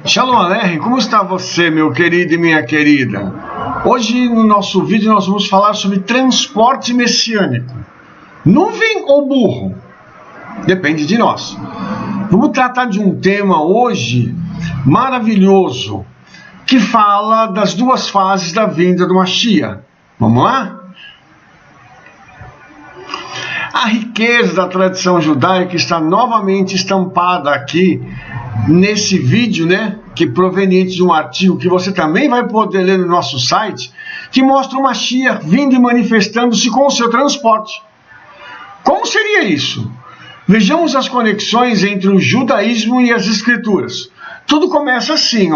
Shalom Aleichem, como está você, meu querido e minha querida? Hoje no nosso vídeo nós vamos falar sobre transporte messiânico. Nuvem ou burro? Depende de nós. Vamos tratar de um tema hoje maravilhoso, que fala das duas fases da vinda do Mashiach. Vamos lá? A riqueza da tradição judaica está novamente estampada aqui nesse vídeo, que é proveniente de um artigo que você também vai poder ler no nosso site, que mostra o Mashiach vindo e manifestando-se com o seu transporte. Como seria isso? Vejamos as conexões entre o judaísmo e as escrituras. Tudo começa assim,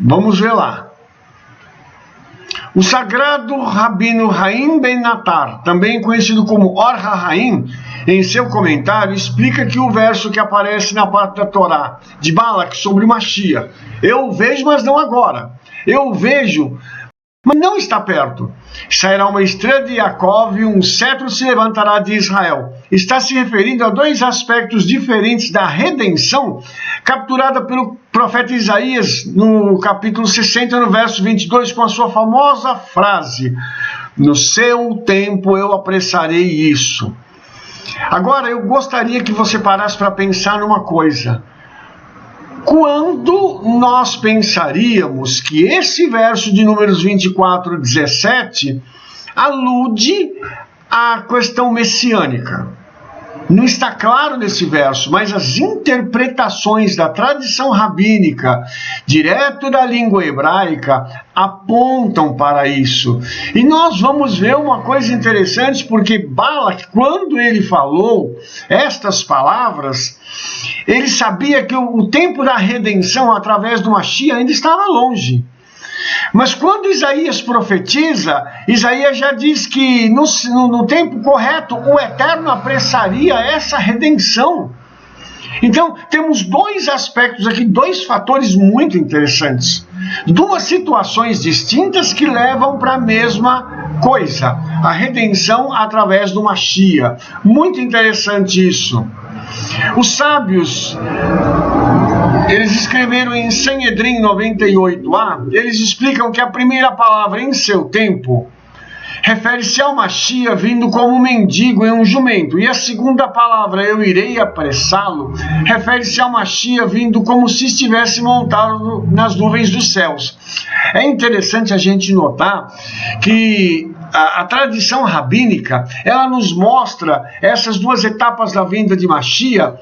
Vamos ver lá. O sagrado Rabino Haim Ben Natar, também conhecido como Or HaHaim, em seu comentário, explica que o verso que aparece na parte da Torá de Balak sobre o Mashiach, eu vejo, mas não agora. Eu vejo, mas não está perto. Sairá uma estrela de Jacob e um cetro se levantará de Israel. Está se referindo a dois aspectos diferentes da redenção capturada pelo profeta Isaías no capítulo 60, no verso 22, com a sua famosa frase: no seu tempo eu apressarei isso. Agora, eu gostaria que você parasse para pensar numa coisa. Quando nós pensaríamos que esse verso de Números 24, 17 alude à questão messiânica? Não está claro nesse verso, mas as interpretações da tradição rabínica, direto da língua hebraica, apontam para isso. E nós vamos ver uma coisa interessante, porque Balak, quando ele falou estas palavras, ele sabia que o tempo da redenção através do Mashiach ainda estava longe. Mas quando Isaías profetiza, Isaías já diz que no tempo correto o Eterno apressaria essa redenção. Então, temos dois aspectos aqui, dois fatores muito interessantes. Duas situações distintas que levam para a mesma coisa, a redenção através do Mashiach. Muito interessante isso. Os sábios, eles escreveram em Sanhedrin 98a, eles explicam que a primeira palavra em seu tempo refere-se ao Mashiach vindo como um mendigo em um jumento, e a segunda palavra, eu irei apressá-lo, refere-se ao Mashiach vindo como se estivesse montado nas nuvens dos céus. É interessante a gente notar que a tradição rabínica, ela nos mostra essas duas etapas da vinda de Mashiach.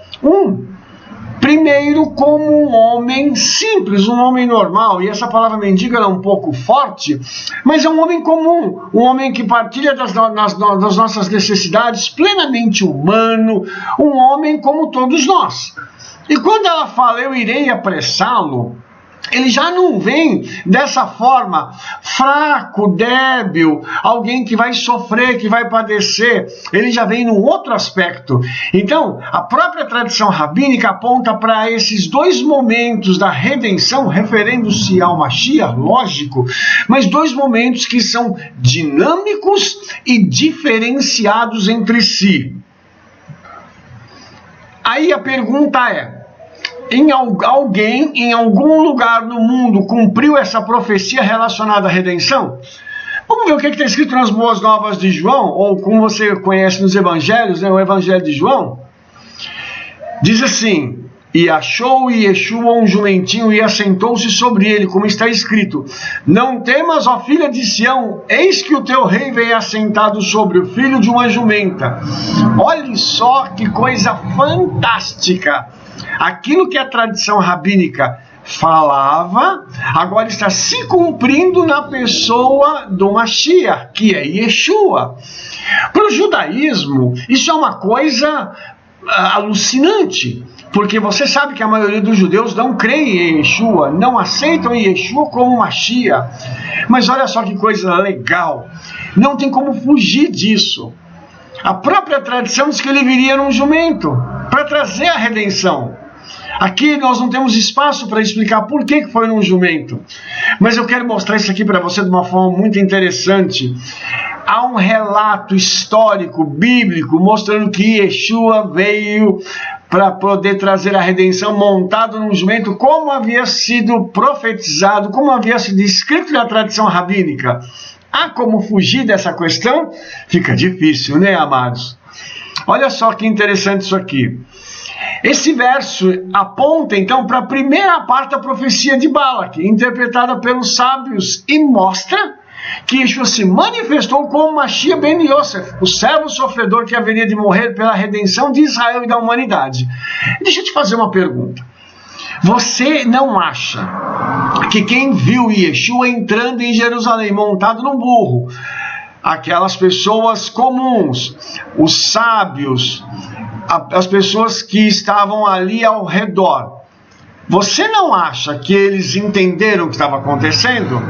Primeiro, como um homem simples, um homem normal, e essa palavra mendigo é um pouco forte, mas é um homem comum, um homem que partilha das nossas necessidades, plenamente humano, um homem como todos nós. E quando ela fala, eu irei apressá-lo, ele já não vem dessa forma fraco, débil, alguém que vai sofrer, que vai padecer. Ele já vem num outro aspecto. Então, a própria tradição rabínica aponta para esses dois momentos da redenção, referendo-se ao Mashiach, lógico, mas dois momentos que são dinâmicos e diferenciados entre si. Aí a pergunta é: alguém em algum lugar no mundo cumpriu essa profecia relacionada à redenção? Vamos ver o que está escrito nas Boas Novas de João, ou como você conhece nos Evangelhos, o Evangelho de João. Diz assim: e achou Yeshua um jumentinho e assentou-se sobre ele, como está escrito: não temas, ó filha de Sião, eis que o teu rei veio assentado sobre o filho de uma jumenta. Olhe só que coisa fantástica! Aquilo que a tradição rabínica falava, agora está se cumprindo na pessoa do Mashiach, que é Yeshua. Para o judaísmo, isso é uma coisa alucinante, porque você sabe que a maioria dos judeus não creem em Yeshua, não aceitam Yeshua como Mashiach. Mas olha só que coisa legal, não tem como fugir disso. A própria tradição diz que ele viria num jumento, para trazer a redenção. Aqui nós não temos espaço para explicar por que foi num jumento, mas eu quero mostrar isso aqui para você de uma forma muito interessante. Há um relato histórico, bíblico, mostrando que Yeshua veio para poder trazer a redenção montado num jumento, como havia sido profetizado, como havia sido escrito na tradição rabínica. Há como fugir dessa questão? Fica difícil, né, amados? Olha só que interessante isso aqui. Esse verso aponta, então, para a primeira parte da profecia de Balaque, interpretada pelos sábios, e mostra que Yeshua se manifestou como Mashiach ben Yosef, o servo sofredor que haveria de morrer pela redenção de Israel e da humanidade. Deixa eu te fazer uma pergunta. Você não acha que quem viu Yeshua entrando em Jerusalém montado num burro, aquelas pessoas comuns, os sábios, as pessoas que estavam ali ao redor, você não acha que eles entenderam o que estava acontecendo?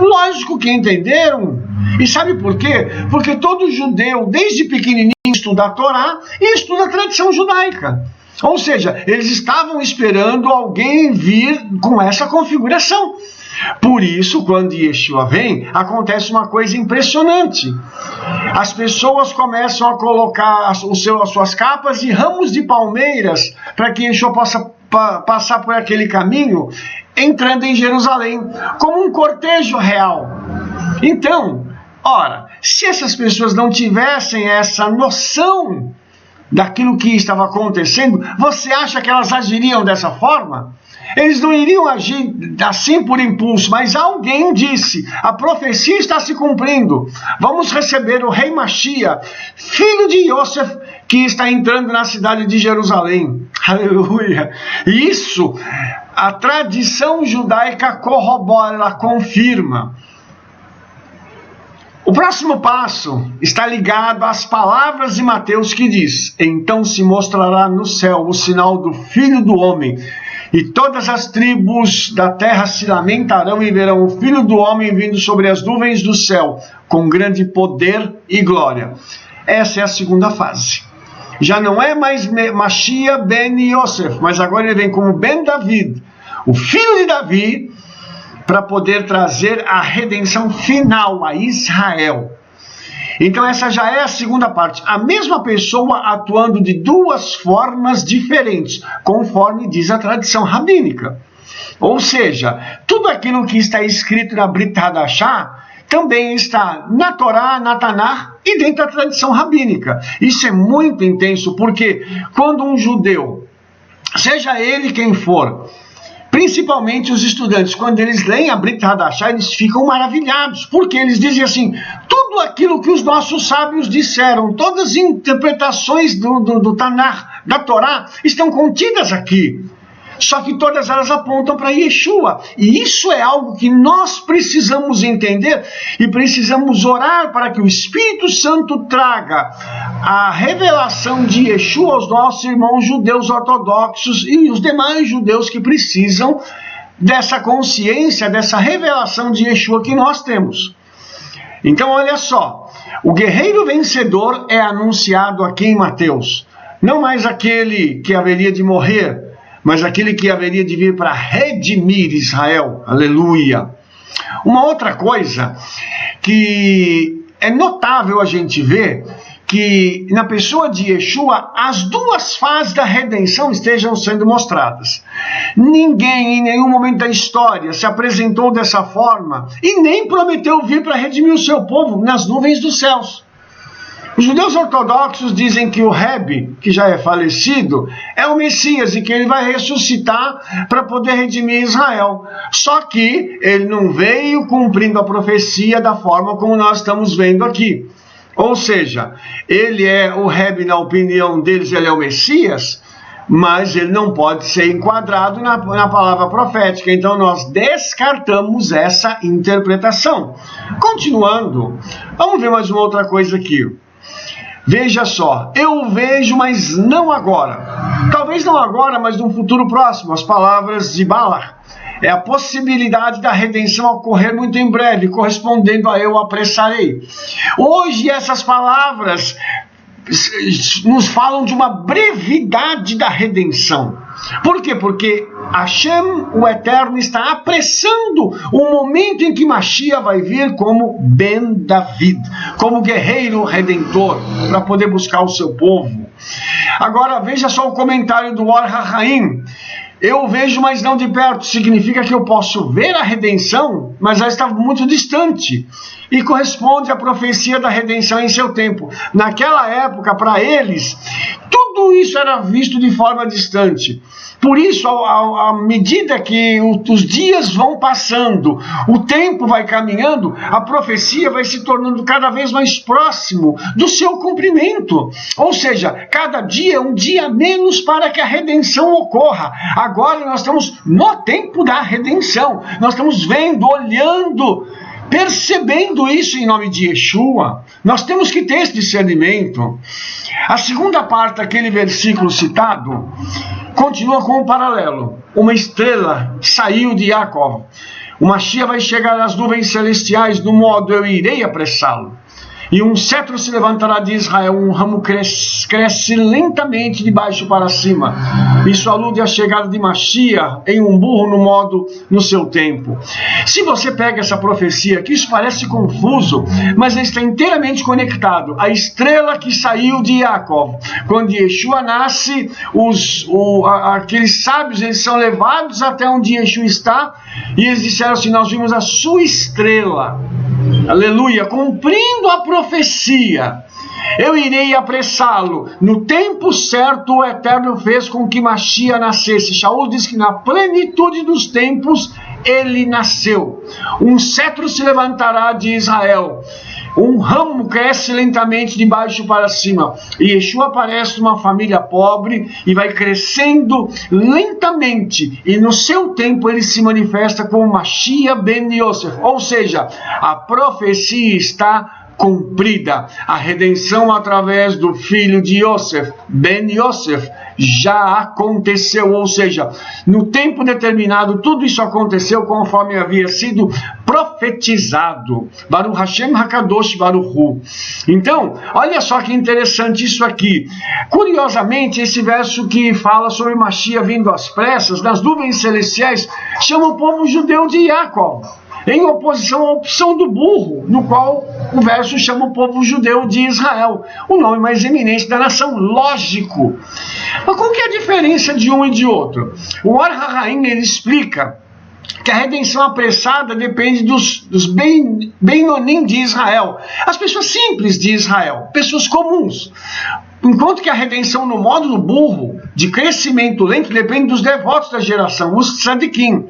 Lógico que entenderam. E sabe por quê? Porque todo judeu, desde pequenininho, estuda a Torá e estuda a tradição judaica. Ou seja, eles estavam esperando alguém vir com essa configuração. Por isso, quando Yeshua vem, acontece uma coisa impressionante. As pessoas começam a colocar as suas capas e ramos de palmeiras para que Yeshua possa passar por aquele caminho, entrando em Jerusalém, como um cortejo real. Então, ora, se essas pessoas não tivessem essa noção daquilo que estava acontecendo, você acha que elas agiriam dessa forma? Eles não iriam agir assim por impulso, mas alguém disse, a profecia está se cumprindo, vamos receber o rei Mashiach, filho de Yosef, que está entrando na cidade de Jerusalém. Aleluia! Isso, a tradição judaica corrobora, ela confirma. O próximo passo está ligado às palavras de Mateus que diz, então se mostrará no céu o sinal do Filho do Homem, e todas as tribos da terra se lamentarão e verão o Filho do Homem vindo sobre as nuvens do céu, com grande poder e glória. Essa é a segunda fase. Já não é mais Mashiach ben Yosef, mas agora ele vem como Ben David, o filho de Davi, para poder trazer a redenção final a Israel. Então essa já é a segunda parte. A mesma pessoa atuando de duas formas diferentes, conforme diz a tradição rabínica. Ou seja, tudo aquilo que está escrito na Brit Hadashah também está na Torá, na Tanakh e dentro da tradição rabínica. Isso é muito intenso, porque quando um judeu, seja ele quem for, principalmente os estudantes, quando eles leem a Brit Hadashah, eles ficam maravilhados, porque eles dizem assim, tudo aquilo que os nossos sábios disseram, todas as interpretações do Tanakh, da Torá, estão contidas aqui. Só que todas elas apontam para Yeshua. E isso é algo que nós precisamos entender e precisamos orar para que o Espírito Santo traga a revelação de Yeshua aos nossos irmãos judeus ortodoxos e os demais judeus que precisam dessa consciência, dessa revelação de Yeshua que nós temos. Então olha só, o guerreiro vencedor é anunciado aqui em Mateus. Não mais aquele que haveria de morrer, mas aquele que haveria de vir para redimir Israel. Aleluia! Uma outra coisa que é notável a gente ver, que na pessoa de Yeshua, as duas fases da redenção estejam sendo mostradas. Ninguém, em nenhum momento da história, se apresentou dessa forma e nem prometeu vir para redimir o seu povo nas nuvens dos céus. Os judeus ortodoxos dizem que o Rebbe, que já é falecido, é o Messias e que ele vai ressuscitar para poder redimir Israel. Só que ele não veio cumprindo a profecia da forma como nós estamos vendo aqui. Ou seja, ele é o Rebbe, na opinião deles, ele é o Messias, mas ele não pode ser enquadrado na palavra profética. Então nós descartamos essa interpretação. Continuando, vamos ver mais uma outra coisa aqui. Veja só, eu vejo, mas não agora. Talvez não agora, mas num futuro próximo. As palavras de Balaque. É a possibilidade da redenção ocorrer muito em breve, correspondendo a eu apressarei. Hoje essas palavras nos falam de uma brevidade da redenção. Por quê? Porque Hashem, o Eterno, está apressando o momento em que Mashiach vai vir como Ben David, como guerreiro redentor, para poder buscar o seu povo. Agora veja só o comentário do Or HaHaim. Eu vejo, mas não de perto. Significa que eu posso ver a redenção, mas ela está muito distante. E corresponde à profecia da redenção em seu tempo. Naquela época, para eles, tudo isso era visto de forma distante. Por isso, à medida que os dias vão passando, o tempo vai caminhando, a profecia vai se tornando cada vez mais próximo do seu cumprimento. Ou seja, cada dia é um dia menos para que a redenção ocorra. Agora nós estamos no tempo da redenção. Nós estamos vendo, olhando, percebendo isso em nome de Yeshua. Nós temos que ter esse discernimento. A segunda parte daquele versículo citado continua com um paralelo. Uma estrela saiu de Jacob. O Mashiach vai chegar às nuvens celestiais do modo eu irei apressá-lo. E um cetro se levantará de Israel, um ramo cresce lentamente de baixo para cima. Isso alude à chegada de Mashiach em um burro no seu tempo. Se você pega essa profecia aqui, isso parece confuso, mas está inteiramente conectado. A estrela que saiu de Jacob. Quando Yeshua nasce, aqueles sábios eles são levados até onde Yeshua está, e eles disseram assim: nós vimos a sua estrela. Aleluia, cumprindo a profecia, eu irei apressá-lo. No tempo certo, o Eterno fez com que Mashiach nascesse. Shaul diz que na plenitude dos tempos, ele nasceu. Um cetro se levantará de Israel. Um ramo cresce lentamente de baixo para cima. E Yeshua aparece numa família pobre e vai crescendo lentamente. E no seu tempo ele se manifesta como Mashiach ben Yosef. Ou seja, a profecia está cumprida. A redenção através do filho de Yosef, Ben Yosef, já aconteceu. Ou seja, no tempo determinado, tudo isso aconteceu conforme havia sido profetizado. Baruch Hashem Hakadosh Baruch Hu. Então, olha só que interessante isso aqui. Curiosamente, esse verso que fala sobre Mashiach vindo às pressas, nas nuvens celestiais, chama o povo judeu de Jacob, em oposição à opção do burro, no qual o verso chama o povo judeu de Israel, o nome mais eminente da nação, lógico. Mas qual que é a diferença de um e de outro? O Or HaHaim, ele explica que a redenção apressada depende dos Beinonim de Israel, as pessoas simples de Israel, pessoas comuns. Enquanto que a redenção no modo do burro, de crescimento lento, depende dos devotos da geração, os tzadikim.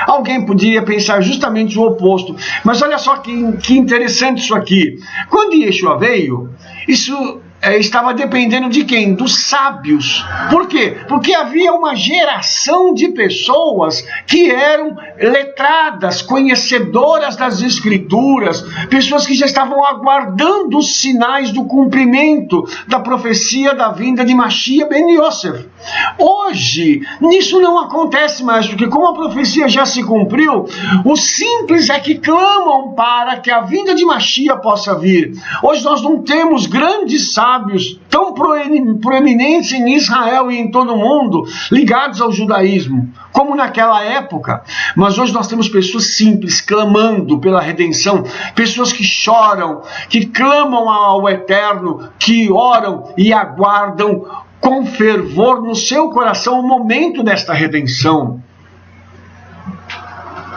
Alguém poderia pensar justamente o oposto, mas olha só que interessante isso aqui. Quando Yeshua veio, isso estava dependendo de quem? Dos sábios. Por quê? Porque havia uma geração de pessoas que eram letradas, conhecedoras das escrituras, pessoas que já estavam aguardando os sinais do cumprimento da profecia da vinda de Mashiach ben Yosef. Hoje, isso não acontece mais, porque como a profecia já se cumpriu, os simples é que clamam para que a vinda de Mashiach possa vir. Hoje nós não temos grandes sábios tão proeminentes em Israel e em todo o mundo, ligados ao judaísmo, como naquela época. Mas hoje nós temos pessoas simples clamando pela redenção, pessoas que choram, que clamam ao Eterno, que oram e aguardam com fervor no seu coração o momento desta redenção.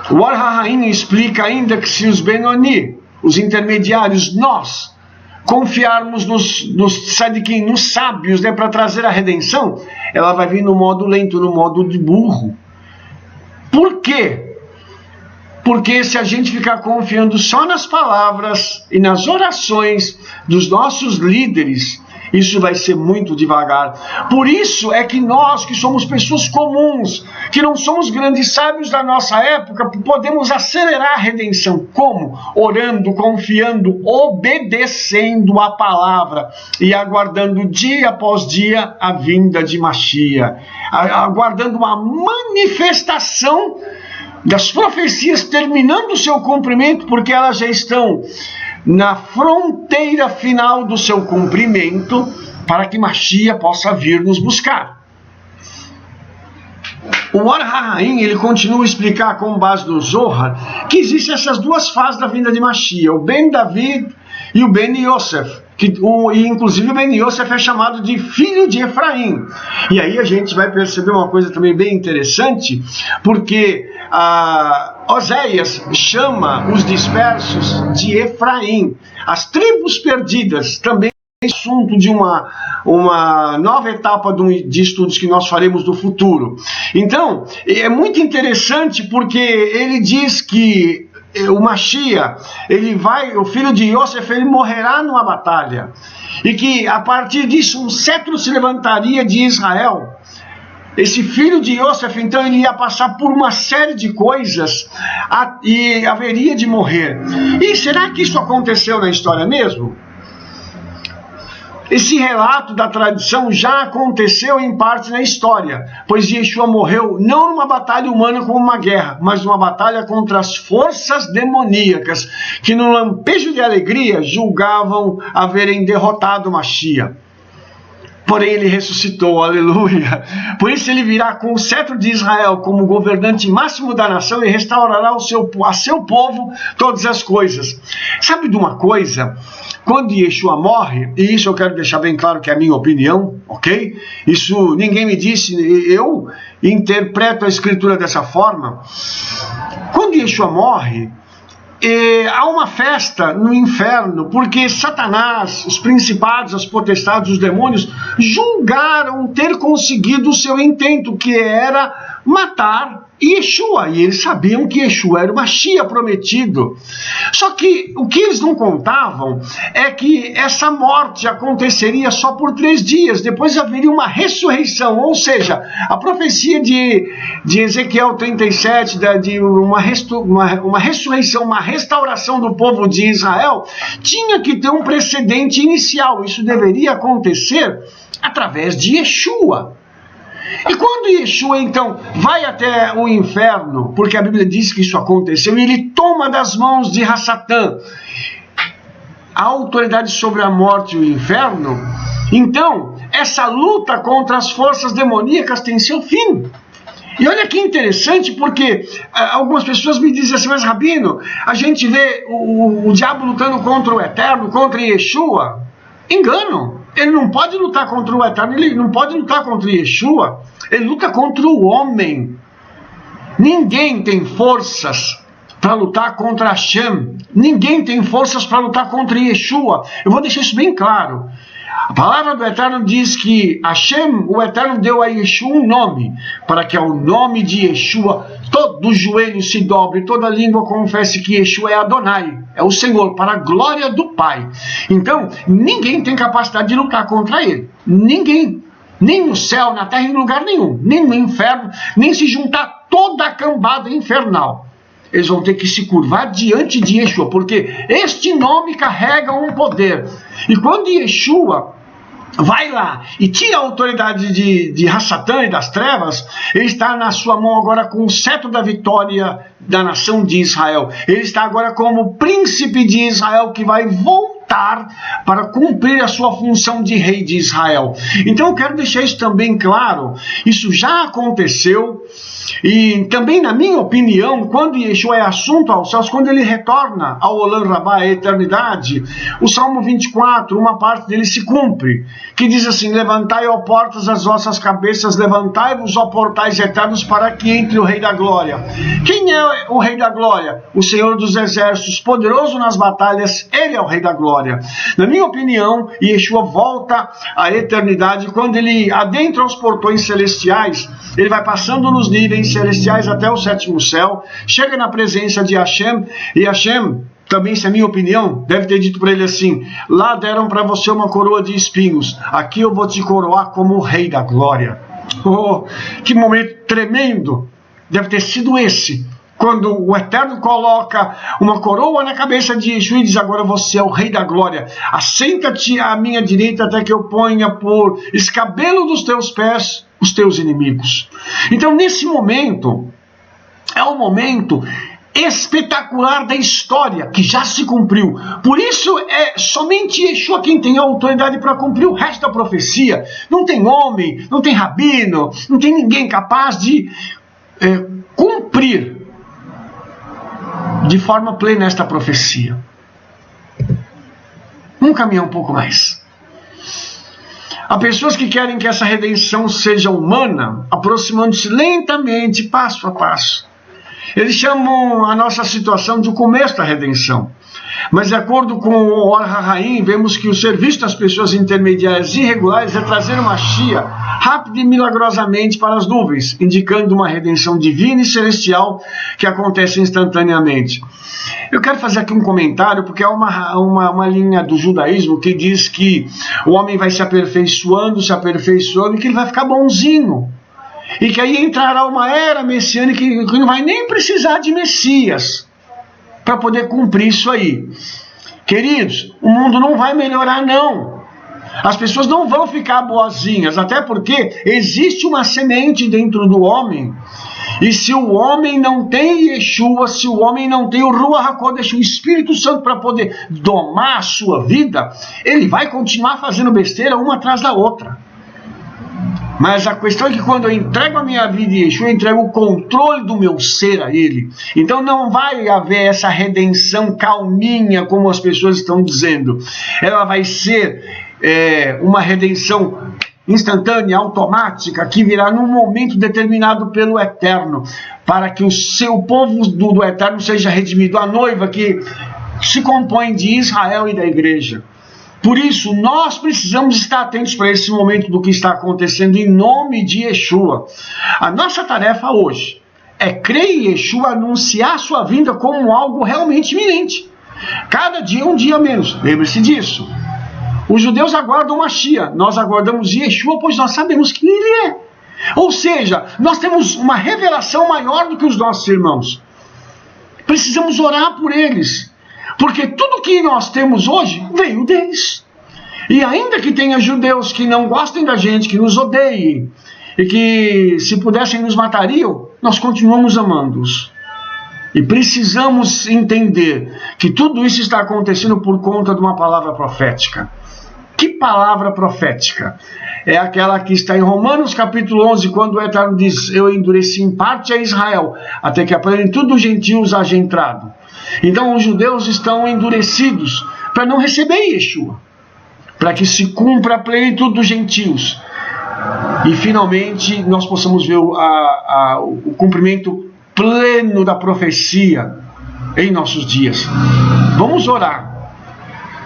O Or HaHaim explica ainda que se os Benoni, os intermediários, nós confiarmos nos tzadikim, nos sábios, para trazer a redenção, ela vai vir no modo lento, no modo de burro. Por quê? Porque se a gente ficar confiando só nas palavras e nas orações dos nossos líderes, isso vai ser muito devagar. Por isso é que nós, que somos pessoas comuns, que não somos grandes sábios da nossa época, podemos acelerar a redenção. Como? Orando, confiando, obedecendo a palavra e aguardando dia após dia a vinda de Mashiach, aguardando uma manifestação das profecias terminando o seu cumprimento, porque elas já estão na fronteira final do seu cumprimento, para que Mashiach possa vir nos buscar. O Or HaHaim, ele continua a explicar com base no Zohar que existem essas duas fases da vinda de Mashiach, o Ben David e o Ben Yosef, e inclusive o Ben Yosef é chamado de filho de Efraim. E aí a gente vai perceber uma coisa também bem interessante, porque Oséias chama os dispersos de Efraim, as tribos perdidas, também assunto de uma nova etapa de estudos que nós faremos no futuro. Então, é muito interessante porque ele diz que o Mashiach, o filho de Yosef, ele morrerá numa batalha, e que a partir disso um cetro se levantaria de Israel. Esse filho de Yosef, então, ele ia passar por uma série de coisas e haveria de morrer. E será que isso aconteceu na história mesmo? Esse relato da tradição já aconteceu em parte na história, pois Yeshua morreu não numa batalha humana como uma guerra, mas numa batalha contra as forças demoníacas, que no lampejo de alegria julgavam haverem derrotado Mashiach. Porém ele ressuscitou, aleluia. Por isso ele virá com o cetro de Israel como governante máximo da nação e restaurará a seu povo todas as coisas. Sabe de uma coisa? Quando Yeshua morre, e isso eu quero deixar bem claro que é a minha opinião, ok? Isso ninguém me disse, eu interpreto a escritura dessa forma. Quando Yeshua morre, há uma festa no inferno, porque Satanás, os principados, as potestades, os demônios, julgaram ter conseguido o seu intento, que era matar Yeshua, e eles sabiam que Yeshua era o Mashiach prometido. Só que o que eles não contavam é que essa morte aconteceria só por 3 dias, depois haveria uma ressurreição, ou seja, a profecia de Ezequiel 37, de uma ressurreição, uma restauração do povo de Israel, tinha que ter um precedente inicial. Isso deveria acontecer através de Yeshua. E quando Yeshua, então, vai até o inferno, porque a Bíblia diz que isso aconteceu, e ele toma das mãos de Hassatã a autoridade sobre a morte e o inferno, então, essa luta contra as forças demoníacas tem seu fim. E olha que interessante, porque algumas pessoas me dizem assim, mas Rabino, a gente vê o diabo lutando contra o Eterno, contra Yeshua. Engano. Ele não pode lutar contra o Eterno, ele não pode lutar contra Yeshua, ele luta contra o homem. Ninguém tem forças para lutar contra Hashem, ninguém tem forças para lutar contra Yeshua. Eu vou deixar isso bem claro. A palavra do Eterno diz que Hashem, o Eterno, deu a Yeshua um nome, para que ao nome de Yeshua todo joelho se dobre, toda língua confesse que Yeshua é Adonai, é o Senhor, para a glória do Pai. Então, ninguém tem capacidade de lutar contra ele. Ninguém. Nem no céu, na terra, em lugar nenhum. Nem no inferno, nem se juntar toda a cambada infernal. Eles vão ter que se curvar diante de Yeshua, porque este nome carrega um poder. E quando Yeshua vai lá e tira a autoridade de Hassatã e das trevas, ele está na sua mão agora com o cetro da vitória da nação de Israel. Ele está agora como príncipe de Israel, que vai voltar para cumprir a sua função de rei de Israel. Então eu quero deixar isso também claro. Isso já aconteceu. E também, na minha opinião, quando Yeshua é assunto aos céus, quando ele retorna ao Olam Rabá, à eternidade, o Salmo 24, uma parte dele se cumpre, que diz assim: levantai, ó portas, as vossas cabeças, levantai-vos, ó portais eternos, para que entre o Rei da Glória. Quem é o Rei da Glória? O Senhor dos Exércitos, poderoso nas batalhas, ele é o Rei da Glória. Na minha opinião, Yeshua volta à eternidade, quando ele adentra os portões celestiais, ele vai passando nos níveis celestiais até o 7º céu, chega na presença de Hashem, e Hashem, também, isso é minha opinião, deve ter dito para ele assim: lá deram para você uma coroa de espinhos, aqui eu vou te coroar como o Rei da Glória. Oh, que momento tremendo deve ter sido esse, quando o Eterno coloca uma coroa na cabeça de Yeshua e diz: agora você é o Rei da Glória, assenta-te à minha direita até que eu ponha por escabelo dos teus pés os teus inimigos. Então, nesse momento, é o momento espetacular da história que já se cumpriu. Por isso é somente Yeshua quem tem a autoridade para cumprir o resto da profecia. Não tem homem, não tem rabino, não tem ninguém capaz de cumprir de forma plena esta profecia. Vamos caminhar um pouco mais. Há pessoas que querem que essa redenção seja humana, aproximando-se lentamente, passo a passo. Eles chamam a nossa situação de o começo da redenção. Mas de acordo com o Or HaHaim, vemos que o serviço das pessoas intermediárias irregulares é trazer uma Shia rápida e milagrosamente para as nuvens, indicando uma redenção divina e celestial que acontece instantaneamente. Eu quero fazer aqui um comentário, porque há uma linha do judaísmo que diz que o homem vai se aperfeiçoando, e que ele vai ficar bonzinho. E que aí entrará uma era messiânica que não vai nem precisar de Messias para poder cumprir isso aí. Queridos, o mundo não vai melhorar, não. As pessoas não vão ficar boazinhas, até porque existe uma semente dentro do homem. E se o homem não tem Yeshua, se o homem não tem o Ruach HaKodesh, o Espírito Santo, para poder domar a sua vida, ele vai continuar fazendo besteira uma atrás da outra. Mas a questão é que quando eu entrego a minha vida a Yeshua, eu entrego o controle do meu ser a Ele. Então não vai haver essa redenção calminha, como as pessoas estão dizendo. Ela vai ser uma redenção instantânea, automática, que virá num momento determinado pelo Eterno, para que o seu povo do Eterno seja redimido, a noiva que se compõe de Israel e da igreja. Por isso, nós precisamos estar atentos para esse momento do que está acontecendo em nome de Yeshua. A nossa tarefa hoje é crer em Yeshua, anunciar a sua vinda como algo realmente iminente. Cada dia um dia menos, lembre-se disso. Os judeus aguardam Mashiach, nós aguardamos Yeshua, pois nós sabemos quem ele é. Ou seja, nós temos uma revelação maior do que os nossos irmãos. Precisamos orar por eles. Porque tudo que nós temos hoje veio deles. E ainda que tenha judeus que não gostem da gente, que nos odeiem, e que se pudessem nos matariam, nós continuamos amando-os. E precisamos entender que tudo isso está acontecendo por conta de uma palavra profética. Que palavra profética? É aquela que está em Romanos capítulo 11, quando o Eterno diz: eu endureci em parte a Israel, até que a plenitude dos gentios haja entrado. Então os judeus estão endurecidos para não receber Yeshua, para que se cumpra a plenitude dos gentios. E finalmente nós possamos ver o cumprimento pleno da profecia em nossos dias. Vamos orar,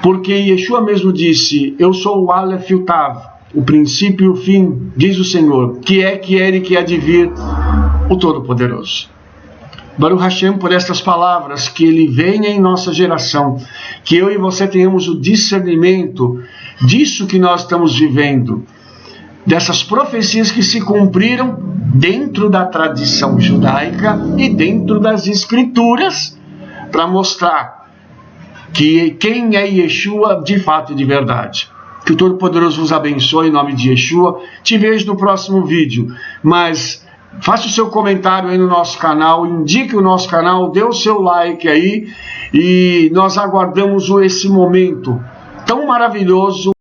porque Yeshua mesmo disse: eu sou o Aleph e o Tav, o princípio e o fim, diz o Senhor, que é, que era e que há de vir, o Todo-Poderoso. Baruch Hashem por estas palavras, que Ele venha em nossa geração, que eu e você tenhamos o discernimento disso que nós estamos vivendo, dessas profecias que se cumpriram dentro da tradição judaica e dentro das Escrituras, para mostrar que quem é Yeshua de fato e de verdade. Que o Todo-Poderoso vos abençoe em nome de Yeshua. Te vejo no próximo vídeo, mas faça o seu comentário aí no nosso canal, indique o nosso canal, dê o seu like aí, e nós aguardamos esse momento tão maravilhoso